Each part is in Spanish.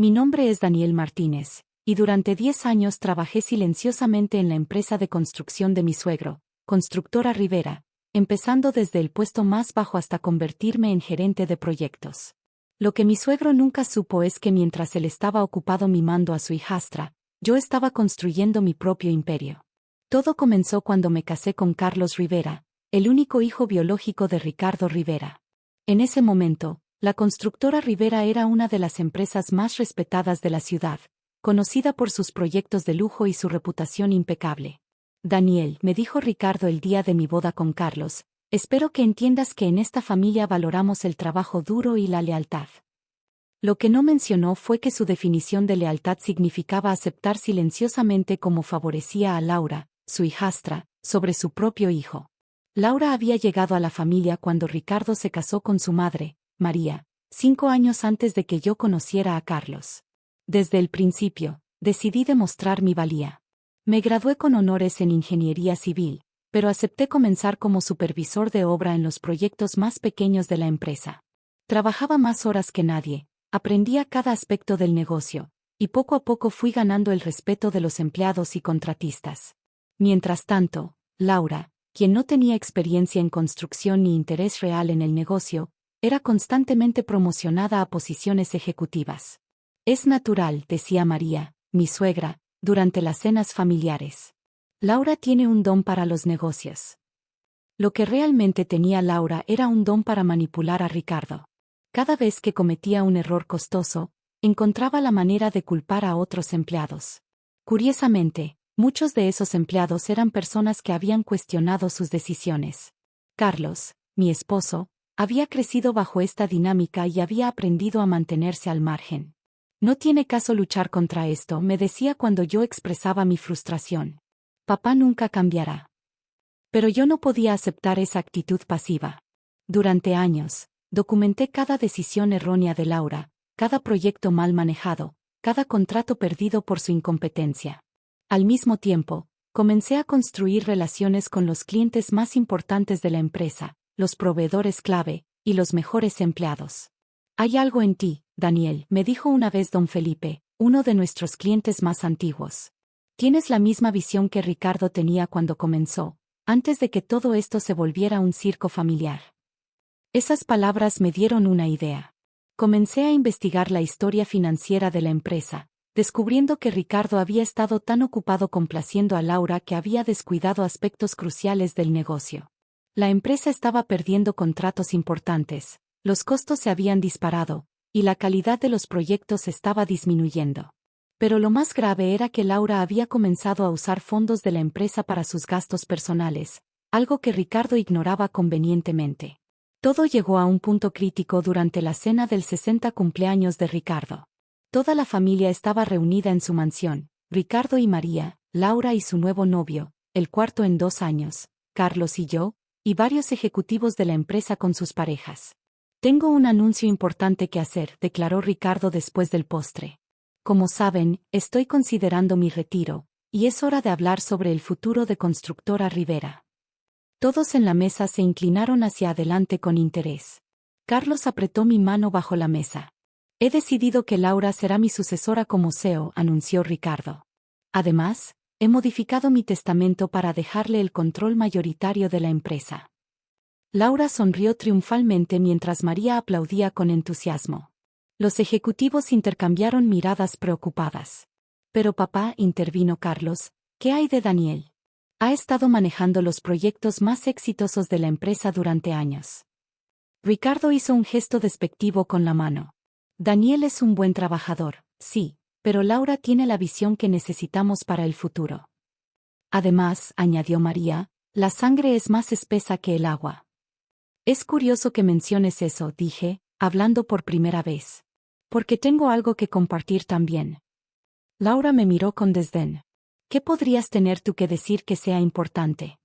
Mi nombre es Daniel Martínez, y durante 10 años trabajé silenciosamente en la empresa de construcción de mi suegro, Constructora Rivera, empezando desde el puesto más bajo hasta convertirme en gerente de proyectos. Lo que mi suegro nunca supo es que mientras él estaba ocupado mimando a su hijastra, yo estaba construyendo mi propio imperio. Todo comenzó cuando me casé con Carlos Rivera, el único hijo biológico de Ricardo Rivera. En ese momento, la Constructora Rivera era una de las empresas más respetadas de la ciudad, conocida por sus proyectos de lujo y su reputación impecable. Daniel, me dijo Ricardo el día de mi boda con Carlos, espero que entiendas que en esta familia valoramos el trabajo duro y la lealtad. Lo que no mencionó fue que su definición de lealtad significaba aceptar silenciosamente cómo favorecía a Laura, su hijastra, sobre su propio hijo. Laura había llegado a la familia cuando Ricardo se casó con su madre, María, 5 años antes de que yo conociera a Carlos. Desde el principio, decidí demostrar mi valía. Me gradué con honores en ingeniería civil, pero acepté comenzar como supervisor de obra en los proyectos más pequeños de la empresa. Trabajaba más horas que nadie, aprendía cada aspecto del negocio, y poco a poco fui ganando el respeto de los empleados y contratistas. Mientras tanto, Laura, quien no tenía experiencia en construcción ni interés real en el negocio, era constantemente promocionada a posiciones ejecutivas. Es natural, decía María, mi suegra, durante las cenas familiares. Laura tiene un don para los negocios. Lo que realmente tenía Laura era un don para manipular a Ricardo. Cada vez que cometía un error costoso, encontraba la manera de culpar a otros empleados. Curiosamente, muchos de esos empleados eran personas que habían cuestionado sus decisiones. Carlos, mi esposo, había crecido bajo esta dinámica y había aprendido a mantenerse al margen. No tiene caso luchar contra esto, me decía cuando yo expresaba mi frustración. Papá nunca cambiará. Pero yo no podía aceptar esa actitud pasiva. Durante años, documenté cada decisión errónea de Laura, cada proyecto mal manejado, cada contrato perdido por su incompetencia. Al mismo tiempo, comencé a construir relaciones con los clientes más importantes de la empresa, los proveedores clave, y los mejores empleados. Hay algo en ti, Daniel, me dijo una vez don Felipe, uno de nuestros clientes más antiguos. Tienes la misma visión que Ricardo tenía cuando comenzó, antes de que todo esto se volviera un circo familiar. Esas palabras me dieron una idea. Comencé a investigar la historia financiera de la empresa, descubriendo que Ricardo había estado tan ocupado complaciendo a Laura que había descuidado aspectos cruciales del negocio. La empresa estaba perdiendo contratos importantes, los costos se habían disparado, y la calidad de los proyectos estaba disminuyendo. Pero lo más grave era que Laura había comenzado a usar fondos de la empresa para sus gastos personales, algo que Ricardo ignoraba convenientemente. Todo llegó a un punto crítico durante la cena del 60 cumpleaños de Ricardo. Toda la familia estaba reunida en su mansión, Ricardo y María, Laura y su nuevo novio, el cuarto en 2 años, Carlos y yo, y varios ejecutivos de la empresa con sus parejas. Tengo un anuncio importante que hacer, declaró Ricardo después del postre. Como saben, estoy considerando mi retiro, y es hora de hablar sobre el futuro de Constructora Rivera. Todos en la mesa se inclinaron hacia adelante con interés. Carlos apretó mi mano bajo la mesa. He decidido que Laura será mi sucesora como CEO, anunció Ricardo. Además, he modificado mi testamento para dejarle el control mayoritario de la empresa. Laura sonrió triunfalmente mientras María aplaudía con entusiasmo. Los ejecutivos intercambiaron miradas preocupadas. Pero papá, intervino Carlos, ¿qué hay de Daniel? Ha estado manejando los proyectos más exitosos de la empresa durante años. Ricardo hizo un gesto despectivo con la mano. Daniel es un buen trabajador, sí, pero Laura tiene la visión que necesitamos para el futuro. Además, añadió María, la sangre es más espesa que el agua. Es curioso que menciones eso, dije, hablando por primera vez. Porque tengo algo que compartir también. Laura me miró con desdén. ¿Qué podrías tener tú que decir que sea importante?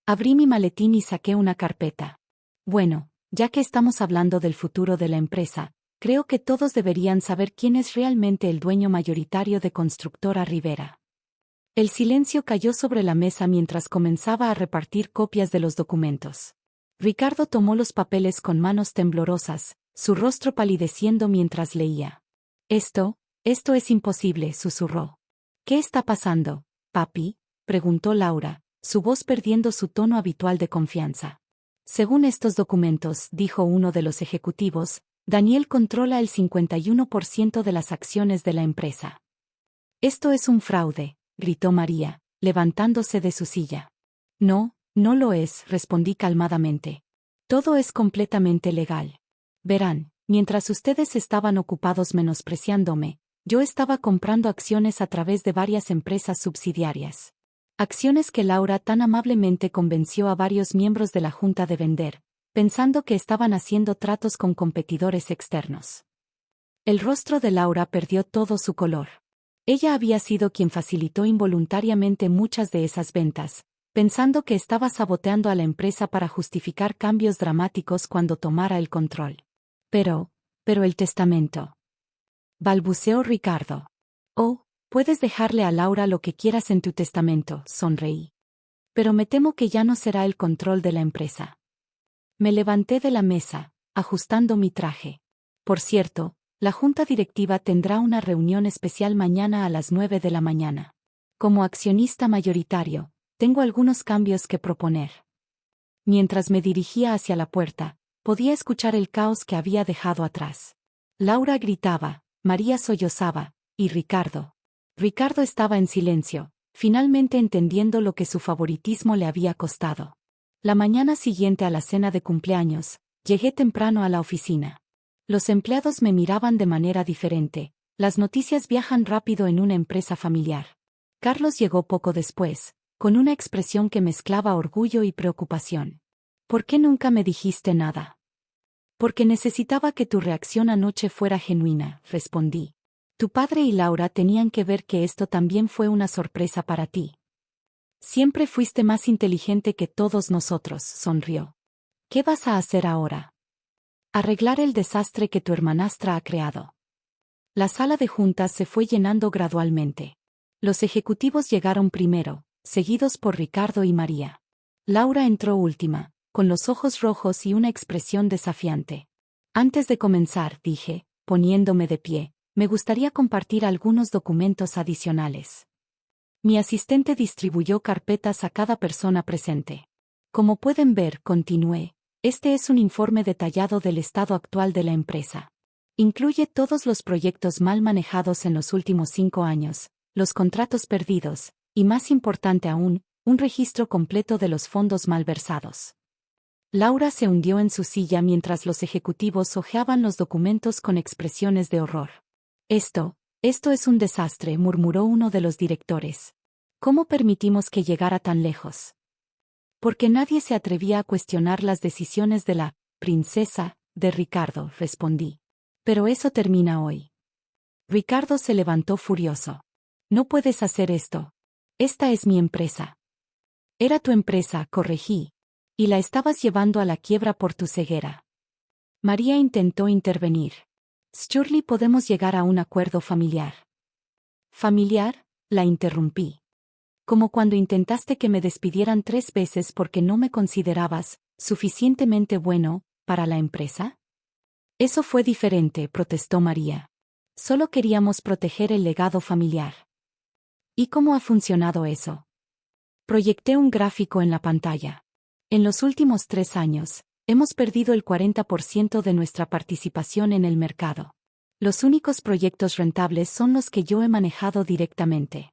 Abrí mi maletín y saqué una carpeta. Bueno, ya que estamos hablando del futuro de la empresa, creo que todos deberían saber quién es realmente el dueño mayoritario de Constructora Rivera. El silencio cayó sobre la mesa mientras comenzaba a repartir copias de los documentos. Ricardo tomó los papeles con manos temblorosas, su rostro palideciendo mientras leía. Esto es imposible, susurró. ¿Qué está pasando, papi?, preguntó Laura, su voz perdiendo su tono habitual de confianza. Según estos documentos, dijo uno de los ejecutivos, Daniel controla el 51% de las acciones de la empresa. Esto es un fraude, gritó María, levantándose de su silla. No, no lo es, respondí calmadamente. Todo es completamente legal. Verán, mientras ustedes estaban ocupados menospreciándome, yo estaba comprando acciones a través de varias empresas subsidiarias. Acciones que Laura tan amablemente convenció a varios miembros de la Junta de vender, pensando que estaban haciendo tratos con competidores externos. El rostro de Laura perdió todo su color. Ella había sido quien facilitó involuntariamente muchas de esas ventas, pensando que estaba saboteando a la empresa para justificar cambios dramáticos cuando tomara el control. Pero el testamento. Balbuceó Ricardo. Oh, puedes dejarle a Laura lo que quieras en tu testamento, sonreí. Pero me temo que ya no será el control de la empresa. Me levanté de la mesa, ajustando mi traje. Por cierto, la junta directiva tendrá una reunión especial mañana a las 9 de la mañana. Como accionista mayoritario, tengo algunos cambios que proponer. Mientras me dirigía hacia la puerta, podía escuchar el caos que había dejado atrás. Laura gritaba, María sollozaba, y Ricardo estaba en silencio, finalmente entendiendo lo que su favoritismo le había costado. La mañana siguiente a la cena de cumpleaños, llegué temprano a la oficina. Los empleados me miraban de manera diferente. Las noticias viajan rápido en una empresa familiar. Carlos llegó poco después, con una expresión que mezclaba orgullo y preocupación. ¿Por qué nunca me dijiste nada? Porque necesitaba que tu reacción anoche fuera genuina, respondí. Tu padre y Laura tenían que ver que esto también fue una sorpresa para ti. Siempre fuiste más inteligente que todos nosotros, sonrió. ¿Qué vas a hacer ahora? Arreglar el desastre que tu hermanastra ha creado. La sala de juntas se fue llenando gradualmente. Los ejecutivos llegaron primero, seguidos por Ricardo y María. Laura entró última, con los ojos rojos y una expresión desafiante. Antes de comenzar, dije, poniéndome de pie, me gustaría compartir algunos documentos adicionales. Mi asistente distribuyó carpetas a cada persona presente. Como pueden ver, continué, este es un informe detallado del estado actual de la empresa. Incluye todos los proyectos mal manejados en los últimos 5 años, los contratos perdidos, y más importante aún, un registro completo de los fondos malversados. Laura se hundió en su silla mientras los ejecutivos hojeaban los documentos con expresiones de horror. Esto es un desastre, murmuró uno de los directores. ¿Cómo permitimos que llegara tan lejos? Porque nadie se atrevía a cuestionar las decisiones de la princesa de Ricardo, respondí. Pero eso termina hoy. Ricardo se levantó furioso. No puedes hacer esto. Esta es mi empresa. Era tu empresa, corregí. Y la estabas llevando a la quiebra por tu ceguera. María intentó intervenir. Shirley, podemos llegar a un acuerdo familiar. ¿Familiar? La interrumpí. Como cuando intentaste que me despidieran 3 veces porque no me considerabas suficientemente bueno para la empresa. Eso fue diferente, protestó María. Solo queríamos proteger el legado familiar. ¿Y cómo ha funcionado eso? Proyecté un gráfico en la pantalla. En los últimos 3 años, hemos perdido el 40% de nuestra participación en el mercado. Los únicos proyectos rentables son los que yo he manejado directamente.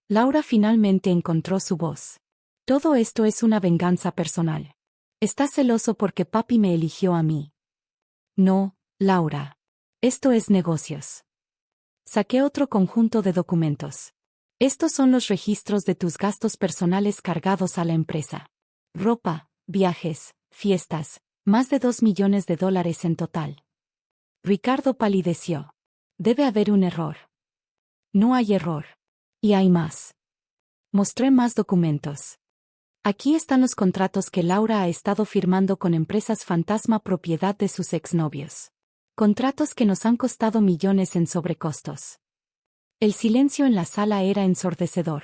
Laura finalmente encontró su voz. Todo esto es una venganza personal. Estás celoso porque papi me eligió a mí. No, Laura. Esto es negocios. Saqué otro conjunto de documentos. Estos son los registros de tus gastos personales cargados a la empresa. Ropa, viajes, fiestas, más de $2 millones en total. Ricardo palideció. Debe haber un error. No hay error. Y hay más. Mostré más documentos. Aquí están los contratos que Laura ha estado firmando con empresas fantasma propiedad de sus exnovios. Contratos que nos han costado millones en sobrecostos. El silencio en la sala era ensordecedor.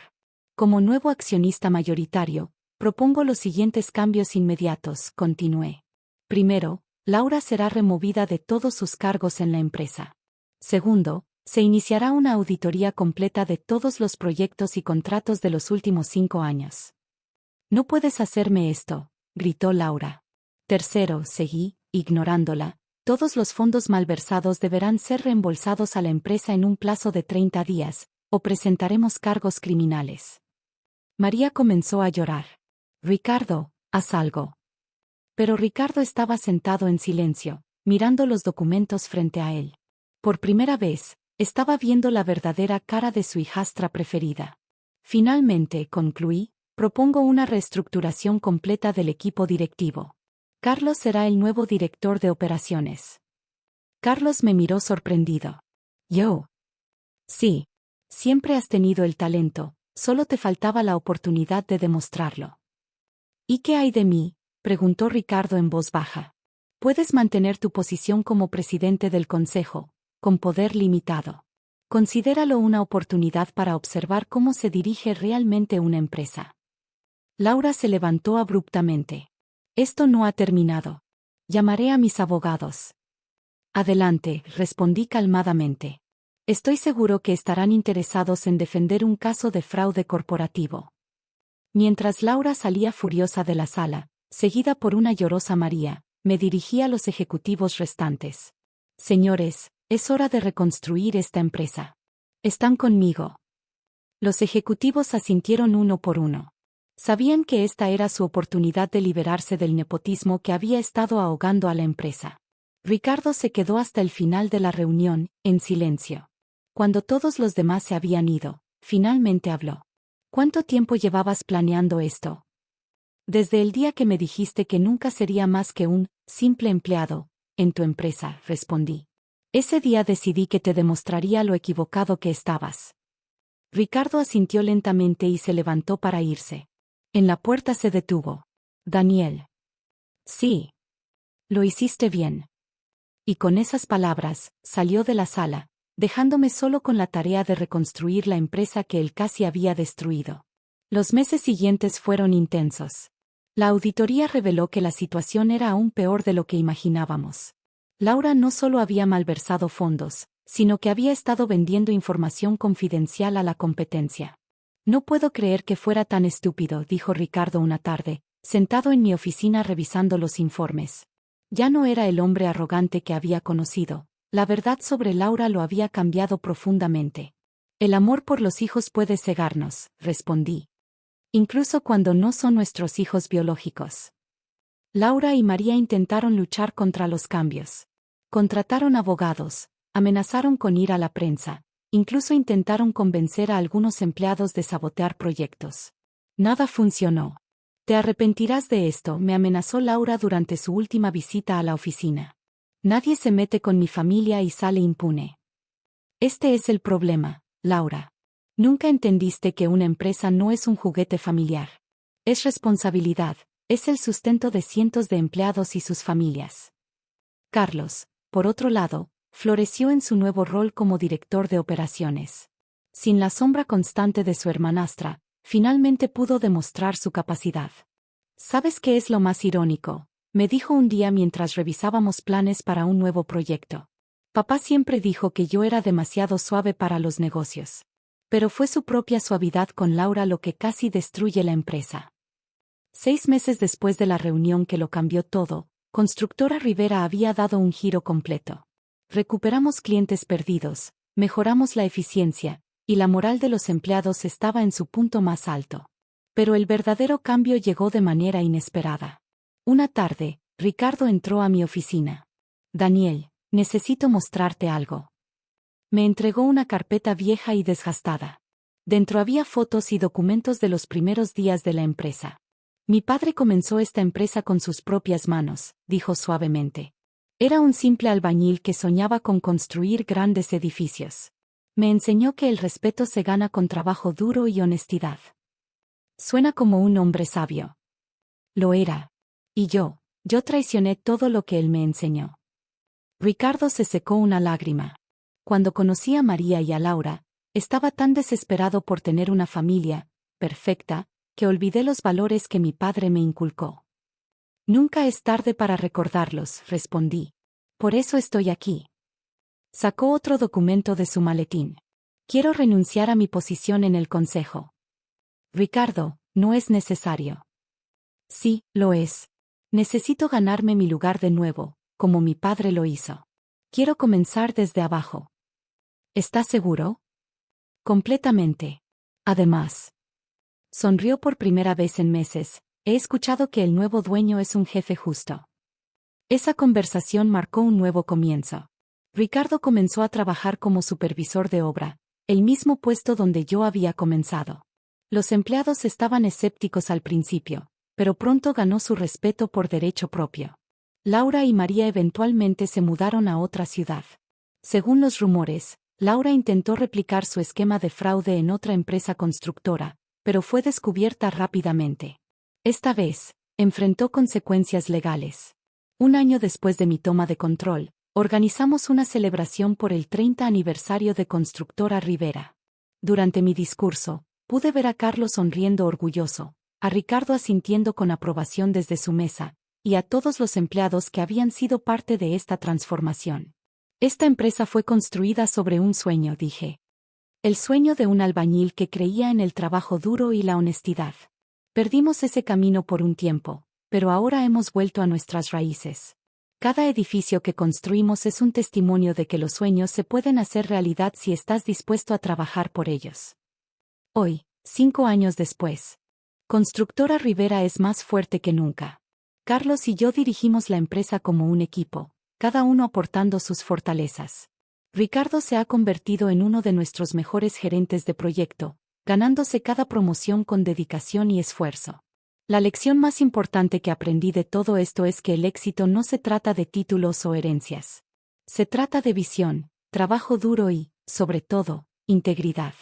Como nuevo accionista mayoritario, propongo los siguientes cambios inmediatos, continué. Primero, Laura será removida de todos sus cargos en la empresa. Segundo, se iniciará una auditoría completa de todos los proyectos y contratos de los últimos 5 años. No puedes hacerme esto, gritó Laura. Tercero, seguí, ignorándola, todos los fondos malversados deberán ser reembolsados a la empresa en un plazo de 30 días, o presentaremos cargos criminales. María comenzó a llorar. Ricardo, haz algo. Pero Ricardo estaba sentado en silencio, mirando los documentos frente a él. Por primera vez, estaba viendo la verdadera cara de su hijastra preferida. Finalmente, concluí, propongo una reestructuración completa del equipo directivo. Carlos será el nuevo director de operaciones. Carlos me miró sorprendido. ¿Yo? Sí. Siempre has tenido el talento, solo te faltaba la oportunidad de demostrarlo. ¿Y qué hay de mí?, preguntó Ricardo en voz baja. Puedes mantener tu posición como presidente del consejo, con poder limitado. Considéralo una oportunidad para observar cómo se dirige realmente una empresa. Laura se levantó abruptamente. Esto no ha terminado. Llamaré a mis abogados. Adelante, respondí calmadamente. Estoy seguro que estarán interesados en defender un caso de fraude corporativo. Mientras Laura salía furiosa de la sala, seguida por una llorosa María, me dirigí a los ejecutivos restantes. Señores, es hora de reconstruir esta empresa. ¿Están conmigo? Los ejecutivos asintieron uno por uno. Sabían que esta era su oportunidad de liberarse del nepotismo que había estado ahogando a la empresa. Ricardo se quedó hasta el final de la reunión, en silencio. Cuando todos los demás se habían ido, finalmente habló. ¿Cuánto tiempo llevabas planeando esto? Desde el día que me dijiste que nunca sería más que un simple empleado en tu empresa, respondí. Ese día decidí que te demostraría lo equivocado que estabas. Ricardo asintió lentamente y se levantó para irse. En la puerta se detuvo. Daniel. Sí. Lo hiciste bien. Y con esas palabras, salió de la sala, dejándome solo con la tarea de reconstruir la empresa que él casi había destruido. Los meses siguientes fueron intensos. La auditoría reveló que la situación era aún peor de lo que imaginábamos. Laura no solo había malversado fondos, sino que había estado vendiendo información confidencial a la competencia. No puedo creer que fuera tan estúpido, dijo Ricardo una tarde, sentado en mi oficina revisando los informes. Ya no era el hombre arrogante que había conocido. La verdad sobre Laura lo había cambiado profundamente. El amor por los hijos puede cegarnos, respondí. Incluso cuando no son nuestros hijos biológicos. Laura y María intentaron luchar contra los cambios. Contrataron abogados, amenazaron con ir a la prensa, incluso intentaron convencer a algunos empleados de sabotear proyectos. Nada funcionó. Te arrepentirás de esto, me amenazó Laura durante su última visita a la oficina. Nadie se mete con mi familia y sale impune. Este es el problema, Laura. Nunca entendiste que una empresa no es un juguete familiar. Es responsabilidad, es el sustento de cientos de empleados y sus familias. Carlos, por otro lado, floreció en su nuevo rol como director de operaciones. Sin la sombra constante de su hermanastra, finalmente pudo demostrar su capacidad. ¿Sabes qué es lo más irónico?, me dijo un día mientras revisábamos planes para un nuevo proyecto. Papá siempre dijo que yo era demasiado suave para los negocios. Pero fue su propia suavidad con Laura lo que casi destruye la empresa. 6 meses después de la reunión que lo cambió todo, Constructora Rivera había dado un giro completo. Recuperamos clientes perdidos, mejoramos la eficiencia, y la moral de los empleados estaba en su punto más alto. Pero el verdadero cambio llegó de manera inesperada. Una tarde, Ricardo entró a mi oficina. Daniel, necesito mostrarte algo. Me entregó una carpeta vieja y desgastada. Dentro había fotos y documentos de los primeros días de la empresa. Mi padre comenzó esta empresa con sus propias manos, dijo suavemente. Era un simple albañil que soñaba con construir grandes edificios. Me enseñó que el respeto se gana con trabajo duro y honestidad. Suena como un hombre sabio. Lo era. Y yo traicioné todo lo que él me enseñó. Ricardo se secó una lágrima. Cuando conocí a María y a Laura, estaba tan desesperado por tener una familia perfecta, que olvidé los valores que mi padre me inculcó. Nunca es tarde para recordarlos, respondí. Por eso estoy aquí. Sacó otro documento de su maletín. Quiero renunciar a mi posición en el consejo. Ricardo, no es necesario. Sí, lo es. Necesito ganarme mi lugar de nuevo, como mi padre lo hizo. Quiero comenzar desde abajo. ¿Estás seguro? Completamente. Además, sonrió por primera vez en meses. He escuchado que el nuevo dueño es un jefe justo. Esa conversación marcó un nuevo comienzo. Ricardo comenzó a trabajar como supervisor de obra, el mismo puesto donde yo había comenzado. Los empleados estaban escépticos al principio, pero pronto ganó su respeto por derecho propio. Laura y María eventualmente se mudaron a otra ciudad. Según los rumores, Laura intentó replicar su esquema de fraude en otra empresa constructora, pero fue descubierta rápidamente. Esta vez, enfrentó consecuencias legales. Un año después de mi toma de control, organizamos una celebración por el 30 aniversario de Constructora Rivera. Durante mi discurso, pude ver a Carlos sonriendo orgulloso, a Ricardo asintiendo con aprobación desde su mesa, y a todos los empleados que habían sido parte de esta transformación. Esta empresa fue construida sobre un sueño, dije. El sueño de un albañil que creía en el trabajo duro y la honestidad. Perdimos ese camino por un tiempo, pero ahora hemos vuelto a nuestras raíces. Cada edificio que construimos es un testimonio de que los sueños se pueden hacer realidad si estás dispuesto a trabajar por ellos. Hoy, 5 años después, Constructora Rivera es más fuerte que nunca. Carlos y yo dirigimos la empresa como un equipo, cada uno aportando sus fortalezas. Ricardo se ha convertido en uno de nuestros mejores gerentes de proyecto, ganándose cada promoción con dedicación y esfuerzo. La lección más importante que aprendí de todo esto es que el éxito no se trata de títulos o herencias. Se trata de visión, trabajo duro y, sobre todo, integridad.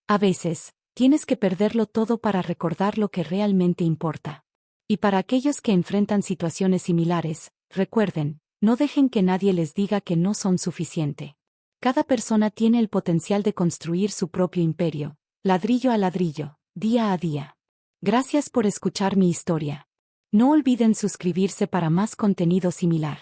A veces, tienes que perderlo todo para recordar lo que realmente importa. Y para aquellos que enfrentan situaciones similares, recuerden, no dejen que nadie les diga que no son suficiente. Cada persona tiene el potencial de construir su propio imperio, ladrillo a ladrillo, día a día. Gracias por escuchar mi historia. No olviden suscribirse para más contenido similar.